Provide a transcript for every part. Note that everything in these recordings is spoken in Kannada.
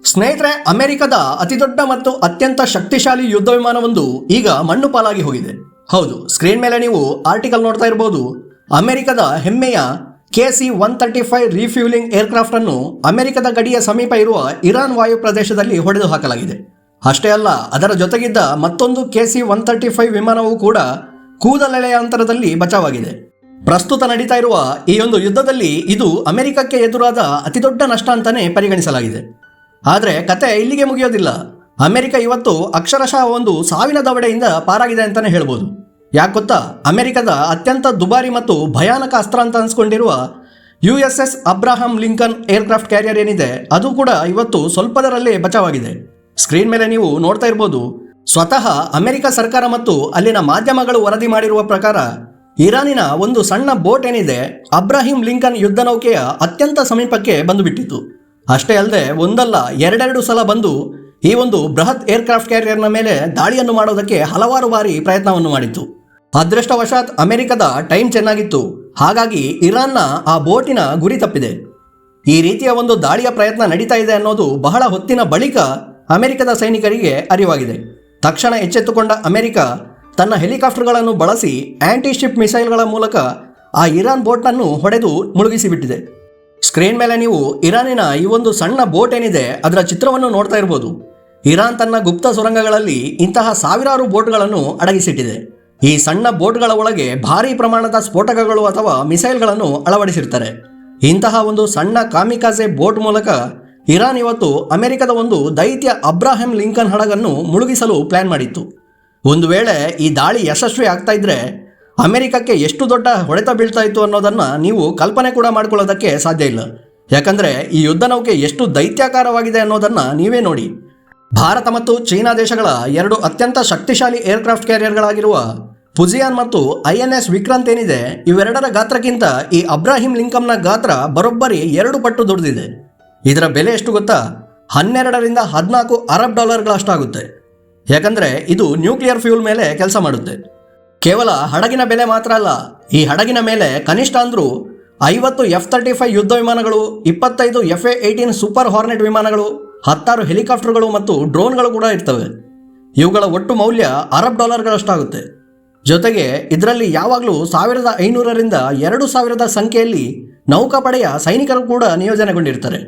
ಸ್ನೇಹಿತರೆ, ಅಮೆರಿಕದ ಅತಿದೊಡ್ಡ ಮತ್ತು ಅತ್ಯಂತ ಶಕ್ತಿಶಾಲಿ ಯುದ್ಧ ವಿಮಾನವೊಂದು ಈಗ ಮಣ್ಣು ಪಾಲಾಗಿ ಹೋಗಿದೆ. ಹೌದು, ಸ್ಕ್ರೀನ್ ಮೇಲೆ ನೀವು ಆರ್ಟಿಕಲ್ ನೋಡ್ತಾ ಇರಬಹುದು. ಅಮೆರಿಕದ ಹೆಮ್ಮೆಯ KC-135 ರೀಫ್ಯೂಲಿಂಗ್ ಏರ್ಕ್ರಾಫ್ಟ್ ಅನ್ನು ಅಮೆರಿಕದ ಗಡಿಯ ಸಮೀಪ ಇರುವ ಇರಾನ್ ವಾಯು ಪ್ರದೇಶದಲ್ಲಿ ಹೊಡೆದು ಹಾಕಲಾಗಿದೆ. ಅಷ್ಟೇ ಅಲ್ಲ, ಅದರ ಜೊತೆಗಿದ್ದ ಮತ್ತೊಂದು KC-135 ವಿಮಾನವೂ ಕೂಡ ಕೂದಲೆಳೆಯ ಅಂತರದಲ್ಲಿ ಬಚಾವಾಗಿದೆ. ಪ್ರಸ್ತುತ ನಡೀತಾ ಇರುವ ಈ ಒಂದು ಯುದ್ಧದಲ್ಲಿ ಇದು ಅಮೆರಿಕಕ್ಕೆ ಎದುರಾದ ಅತಿದೊಡ್ಡ ನಷ್ಟ ಅಂತಾನೆ ಪರಿಗಣಿಸಲಾಗಿದೆ. ಆದರೆ ಕತೆ ಇಲ್ಲಿಗೆ ಮುಗಿಯೋದಿಲ್ಲ. ಅಮೆರಿಕ ಇವತ್ತು ಅಕ್ಷರಶಃ ಒಂದು ಸಾವಿನ ದವಡೆಯಿಂದ ಪಾರಾಗಿದೆ ಅಂತಾನೆ ಹೇಳ್ಬೋದು. ಯಾಕೆ ಗೊತ್ತಾ? ಅಮೆರಿಕದ ಅತ್ಯಂತ ದುಬಾರಿ ಮತ್ತು ಭಯಾನಕ ಅಸ್ತ್ರ ಅಂತ ಅನ್ಸ್ಕೊಂಡಿರುವ USS Abraham Lincoln aircraft carrier ಏನಿದೆ, ಅದು ಕೂಡ ಇವತ್ತು ಸ್ವಲ್ಪದರಲ್ಲೇ ಬಚಾವಾಗಿದೆ. ಸ್ಕ್ರೀನ್ ಮೇಲೆ ನೀವು ನೋಡ್ತಾ ಇರ್ಬೋದು. ಸ್ವತಃ ಅಮೆರಿಕ ಸರ್ಕಾರ ಮತ್ತು ಅಲ್ಲಿನ ಮಾಧ್ಯಮಗಳು ವರದಿ ಮಾಡಿರುವ ಪ್ರಕಾರ ಇರಾನಿನ ಒಂದು ಸಣ್ಣ ಬೋಟ್ ಏನಿದೆ, ಅಬ್ರಾಹಿಂ ಲಿಂಕನ್ ಯುದ್ಧ ನೌಕೆಯ ಅತ್ಯಂತ ಸಮೀಪಕ್ಕೆ ಬಂದುಬಿಟ್ಟಿತ್ತು. ಅಷ್ಟೇ ಅಲ್ಲದೆ ಒಂದಲ್ಲ ಎರಡೆರಡು ಸಲ ಬಂದು ಈ ಒಂದು ಬೃಹತ್ ಏರ್ಕ್ರಾಫ್ಟ್ ಕ್ಯಾರಿಯರ್ನ ಮೇಲೆ ದಾಳಿಯನ್ನು ಮಾಡೋದಕ್ಕೆ ಹಲವಾರು ಬಾರಿ ಪ್ರಯತ್ನವನ್ನು ಮಾಡಿತ್ತು. ಅದೃಷ್ಟವಶಾತ್ ಅಮೆರಿಕದ ಟೈಮ್ ಚೆನ್ನಾಗಿತ್ತು, ಹಾಗಾಗಿ ಇರಾನ್ನ ಆ ಬೋಟಿನ ಗುರಿ ತಪ್ಪಿದೆ. ಈ ರೀತಿಯ ಒಂದು ದಾಳಿಯ ಪ್ರಯತ್ನ ನಡೀತಾ ಇದೆ ಅನ್ನೋದು ಬಹಳ ಹೊತ್ತಿನ ಬಳಿಕ ಅಮೆರಿಕದ ಸೈನಿಕರಿಗೆ ಅರಿವಾಗಿದೆ. ತಕ್ಷಣ ಎಚ್ಚೆತ್ತುಕೊಂಡ ಅಮೆರಿಕ ತನ್ನ ಹೆಲಿಕಾಪ್ಟರ್ಗಳನ್ನು ಬಳಸಿ ಆಂಟಿ ಶಿಪ್ ಮಿಸೈಲ್ಗಳ ಮೂಲಕ ಆ ಇರಾನ್ ಬೋಟ್ನನ್ನು ಹೊಡೆದು ಮುಳುಗಿಸಿಬಿಟ್ಟಿದೆ. ಸ್ಕ್ರೀನ್ ಮೇಲೆ ನೀವು ಇರಾನಿನ ಈ ಒಂದು ಸಣ್ಣ ಬೋಟ್ ಏನಿದೆ ಅದರ ಚಿತ್ರವನ್ನು ನೋಡ್ತಾ ಇರ್ಬೋದು. ಇರಾನ್ ತನ್ನ ಗುಪ್ತ ಸುರಂಗಗಳಲ್ಲಿ ಇಂತಹ ಸಾವಿರಾರು ಬೋಟ್ಗಳನ್ನು ಅಡಗಿಸಿಟ್ಟಿದೆ. ಈ ಸಣ್ಣ ಬೋಟ್ಗಳ ಒಳಗೆ ಭಾರೀ ಪ್ರಮಾಣದ ಸ್ಫೋಟಕಗಳು ಅಥವಾ ಮಿಸೈಲ್ಗಳನ್ನು ಅಳವಡಿಸಿರ್ತಾರೆ. ಇಂತಹ ಒಂದು ಸಣ್ಣ ಕಾಮಿಕಾಜೆ ಬೋಟ್ ಮೂಲಕ ಇರಾನ್ ಇವತ್ತು ಅಮೆರಿಕದ ಒಂದು ದೈತ್ಯ ಅಬ್ರಾಹಂ ಲಿಂಕನ್ ಹಡಗನ್ನು ಮುಳುಗಿಸಲು ಪ್ಲಾನ್ ಮಾಡಿತ್ತು. ಒಂದು ವೇಳೆ ಈ ದಾಳಿ ಯಶಸ್ವಿ ಆಗ್ತಾ ಇದ್ರೆ ಅಮೆರಿಕಕ್ಕೆ ಎಷ್ಟು ದೊಡ್ಡ ಹೊಡೆತ ಬೀಳ್ತಾ ಇತ್ತು ಅನ್ನೋದನ್ನು ನೀವು ಕಲ್ಪನೆ ಕೂಡ ಮಾಡ್ಕೊಳ್ಳೋದಕ್ಕೆ ಸಾಧ್ಯ ಇಲ್ಲ. ಯಾಕಂದರೆ ಈ ಯುದ್ಧ ನೌಕೆ ಎಷ್ಟು ದೈತ್ಯಾಕಾರವಾಗಿದೆ ಅನ್ನೋದನ್ನು ನೀವೇ ನೋಡಿ. ಭಾರತ ಮತ್ತು ಚೀನಾ ದೇಶಗಳ ಎರಡು ಅತ್ಯಂತ ಶಕ್ತಿಶಾಲಿ ಏರ್ಕ್ರಾಫ್ಟ್ ಕ್ಯಾರಿಯರ್ಗಳಾಗಿರುವ ಫುಜಿಯಾನ್ ಮತ್ತು INS ವಿಕ್ರಾಂತ್ ಏನಿದೆ, ಇವೆರಡರ ಗಾತ್ರಕ್ಕಿಂತ ಈ ಅಬ್ರಾಹಿಂ ಲಿಂಕಮ್ನ ಗಾತ್ರ ಬರೋಬ್ಬರಿ 2 ಪಟ್ಟು ದೊಡ್ಡದಿದೆ. ಇದರ ಬೆಲೆ ಎಷ್ಟು ಗೊತ್ತಾ? 12 ರಿಂದ 14 ಅರಬ್ ಡಾಲರ್ಗಳಷ್ಟಾಗುತ್ತೆ. ಯಾಕಂದರೆ ಇದು ನ್ಯೂಕ್ಲಿಯರ್ ಫ್ಯೂಲ್ ಮೇಲೆ ಕೆಲಸ ಮಾಡುತ್ತೆ. ಕೇವಲ ಹಡಗಿನ ಬೆಲೆ ಮಾತ್ರ ಅಲ್ಲ, ಈ ಹಡಗಿನ ಮೇಲೆ ಕನಿಷ್ಠ ಅಂದರೂ 50 F-35 ಯುದ್ಧ ವಿಮಾನಗಳು, 25 FA-18 ಸೂಪರ್ ಹಾರ್ನೆಟ್ ವಿಮಾನಗಳು, 16 ಹೆಲಿಕಾಪ್ಟರ್ಗಳು ಮತ್ತು ಡ್ರೋನ್ಗಳು ಕೂಡ ಇರ್ತವೆ. ಇವುಗಳ ಒಟ್ಟು ಮೌಲ್ಯ ಅರಬ್ ಡಾಲರ್ಗಳಷ್ಟಾಗುತ್ತೆ. ಜೊತೆಗೆ ಇದರಲ್ಲಿ ಯಾವಾಗಲೂ 1500 ರಿಂದ 2000 ಸಂಖ್ಯೆಯಲ್ಲಿ ನೌಕಾಪಡೆಯ ಸೈನಿಕರು ಕೂಡ ನಿಯೋಜನೆಗೊಂಡಿರ್ತಾರೆ.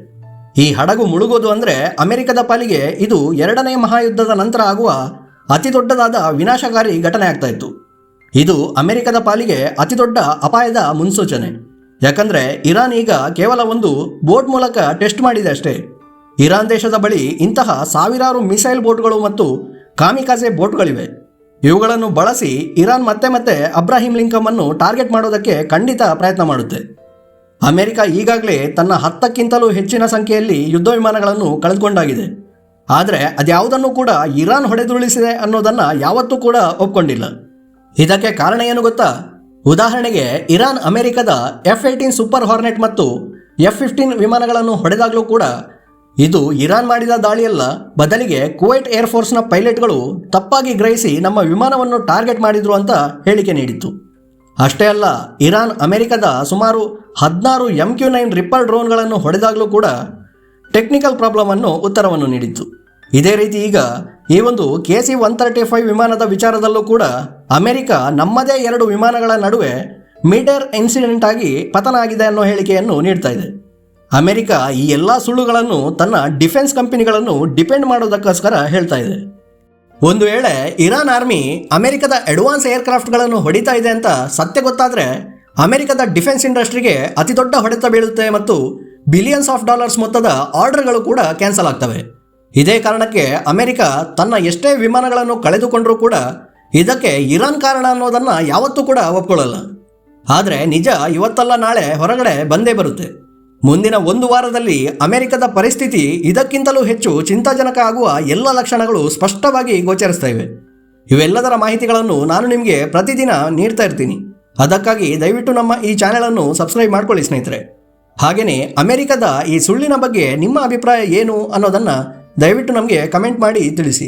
ಈ ಹಡಗು ಮುಳುಗೋದು ಅಂದರೆ ಅಮೆರಿಕದ ಪಾಲಿಗೆ ಇದು 2ನೇ ಮಹಾಯುದ್ಧದ ನಂತರ ಆಗುವ ಅತಿ ದೊಡ್ಡದಾದ ವಿನಾಶಕಾರಿ ಘಟನೆ ಆಗ್ತಾ ಇತ್ತು. ಇದು ಅಮೆರಿಕದ ಪಾಲಿಗೆ ಅತಿದೊಡ್ಡ ಅಪಾಯದ ಮುನ್ಸೂಚನೆ. ಯಾಕಂದರೆ ಇರಾನ್ ಈಗ ಕೇವಲ ಒಂದು ಬೋಟ್ ಮೂಲಕ ಟೆಸ್ಟ್ ಮಾಡಿದೆ ಅಷ್ಟೇ. ಇರಾನ್ ದೇಶದ ಬಳಿ ಇಂತಹ ಸಾವಿರಾರು ಮಿಸೈಲ್ ಬೋಟ್ಗಳು ಮತ್ತು ಕಾಮಿಕಾಜೆ ಬೋಟ್ಗಳಿವೆ. ಇವುಗಳನ್ನು ಬಳಸಿ ಇರಾನ್ ಮತ್ತೆ ಮತ್ತೆ ಅಬ್ರಾಹಿಂ ಲಿಂಕಮ್ ಟಾರ್ಗೆಟ್ ಮಾಡೋದಕ್ಕೆ ಖಂಡಿತ ಪ್ರಯತ್ನ ಮಾಡುತ್ತೆ. ಅಮೆರಿಕ ಈಗಾಗಲೇ ತನ್ನ 10ಕ್ಕಿಂತಲೂ ಹೆಚ್ಚಿನ ಸಂಖ್ಯೆಯಲ್ಲಿ ಯುದ್ಧ ವಿಮಾನಗಳನ್ನು ಕಳೆದುಕೊಂಡಾಗಿದೆ. ಆದರೆ ಅದ್ಯಾವುದನ್ನು ಕೂಡ ಇರಾನ್ ಹೊಡೆದುರುಳಿಸಿದೆ ಅನ್ನೋದನ್ನು ಯಾವತ್ತೂ ಕೂಡ ಒಪ್ಕೊಂಡಿಲ್ಲ. ಇದಕ್ಕೆ ಕಾರಣ ಏನು ಗೊತ್ತಾ? ಉದಾಹರಣೆಗೆ ಇರಾನ್ ಅಮೆರಿಕದ F-18 ಸೂಪರ್ ಹಾರ್ನೆಟ್ ಮತ್ತು F-15 ವಿಮಾನಗಳನ್ನು ಹೊಡೆದಾಗಲೂ ಕೂಡ ಇದು ಇರಾನ್ ಮಾಡಿದ ದಾಳಿಯಲ್ಲ, ಬದಲಿಗೆ ಕುವೈಟ್ ಏರ್ಫೋರ್ಸ್ನ ಪೈಲಟ್ಗಳು ತಪ್ಪಾಗಿ ಗ್ರಹಿಸಿ ನಮ್ಮ ವಿಮಾನವನ್ನು ಟಾರ್ಗೆಟ್ ಮಾಡಿದ್ರು ಅಂತ ಹೇಳಿಕೆ ನೀಡಿತ್ತು. ಅಷ್ಟೇ ಅಲ್ಲ, ಇರಾನ್ ಅಮೆರಿಕದ ಸುಮಾರು 16 MQ-9 ರಿಪ್ಪರ್ ಡ್ರೋನ್ಗಳನ್ನು ಹೊಡೆದಾಗಲೂ ಕೂಡ ಟೆಕ್ನಿಕಲ್ ಪ್ರಾಬ್ಲಮ್ ಉತ್ತರವನ್ನು ನೀಡಿತ್ತು. ಇದೇ ರೀತಿ ಈಗ ಈ ಒಂದು KC-135 ವಿಮಾನದ ವಿಚಾರದಲ್ಲೂ ಕೂಡ ಅಮೆರಿಕ ನಮ್ಮದೇ 2 ವಿಮಾನಗಳ ನಡುವೆ ಮಿಡ್ ಏರ್ ಇನ್ಸಿಡೆಂಟ್ ಆಗಿ ಪತನ ಆಗಿದೆ ಅನ್ನೋ ಹೇಳಿಕೆಯನ್ನು ನೀಡ್ತಾ ಇದೆ. ಅಮೆರಿಕ ಈ ಎಲ್ಲ ಸುಳ್ಳುಗಳನ್ನು ತನ್ನ ಡಿಫೆನ್ಸ್ ಕಂಪನಿಗಳನ್ನು ಡಿಪೆಂಡ್ ಮಾಡೋದಕ್ಕೋಸ್ಕರ ಹೇಳ್ತಾ ಇದೆ. ಒಂದು ವೇಳೆ ಇರಾನ್ ಆರ್ಮಿ ಅಮೆರಿಕದ ಅಡ್ವಾನ್ಸ್ ಏರ್ಕ್ರಾಫ್ಟ್ಗಳನ್ನು ಹೊಡಿತಾ ಇದೆ ಅಂತ ಸತ್ಯ ಗೊತ್ತಾದರೆ ಅಮೆರಿಕದ ಡಿಫೆನ್ಸ್ ಇಂಡಸ್ಟ್ರಿಗೆ ಅತಿ ದೊಡ್ಡ ಹೊಡೆತ ಬೀಳುತ್ತೆ ಮತ್ತು ಬಿಲಿಯನ್ಸ್ ಆಫ್ ಡಾಲರ್ಸ್ ಮೊತ್ತದ ಆರ್ಡರ್ಗಳು ಕೂಡ ಕ್ಯಾನ್ಸಲ್ ಆಗ್ತವೆ. ಇದೇ ಕಾರಣಕ್ಕೆ ಅಮೆರಿಕ ತನ್ನ ಎಷ್ಟೇ ವಿಮಾನಗಳನ್ನು ಕಳೆದುಕೊಂಡರೂ ಕೂಡ ಇದಕ್ಕೆ ಇರಾನ್ ಕಾರಣ ಅನ್ನೋದನ್ನು ಯಾವತ್ತೂ ಕೂಡ ಒಪ್ಕೊಳ್ಳಲ್ಲ. ಆದರೆ ನಿಜ ಇವತ್ತಲ್ಲ ನಾಳೆ ಹೊರಗಡೆ ಬಂದೇ ಬರುತ್ತೆ. ಮುಂದಿನ 1 ವಾರದಲ್ಲಿ ಅಮೆರಿಕದ ಪರಿಸ್ಥಿತಿ ಇದಕ್ಕಿಂತಲೂ ಹೆಚ್ಚು ಚಿಂತಾಜನಕ ಆಗುವ ಎಲ್ಲ ಲಕ್ಷಣಗಳು ಸ್ಪಷ್ಟವಾಗಿ ಗೋಚರಿಸ್ತಾ ಇವೆ. ಇವೆಲ್ಲದರ ಮಾಹಿತಿಗಳನ್ನು ನಾನು ನಿಮಗೆ ಪ್ರತಿದಿನ ನೀಡ್ತಾ ಇರ್ತೀನಿ. ಅದಕ್ಕಾಗಿ ದಯವಿಟ್ಟು ನಮ್ಮ ಈ ಚಾನೆಲನ್ನು ಸಬ್ಸ್ಕ್ರೈಬ್ ಮಾಡ್ಕೊಳ್ಳಿ ಸ್ನೇಹಿತರೆ. ಹಾಗೆಯೇ ಅಮೆರಿಕದ ಈ ಸುಳ್ಳಿನ ಬಗ್ಗೆ ನಿಮ್ಮ ಅಭಿಪ್ರಾಯ ಏನು ಅನ್ನೋದನ್ನು ದಯವಿಟ್ಟು ನಮಗೆ ಕಮೆಂಟ್ ಮಾಡಿ ತಿಳಿಸಿ.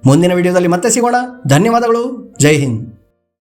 ಮುಂದಿನ ವಿಡಿಯೋದಲ್ಲಿ ಮತ್ತೆ ಸಿಗೋಣ. ಧನ್ಯವಾದಗಳು. ಜೈ ಹಿಂದ್.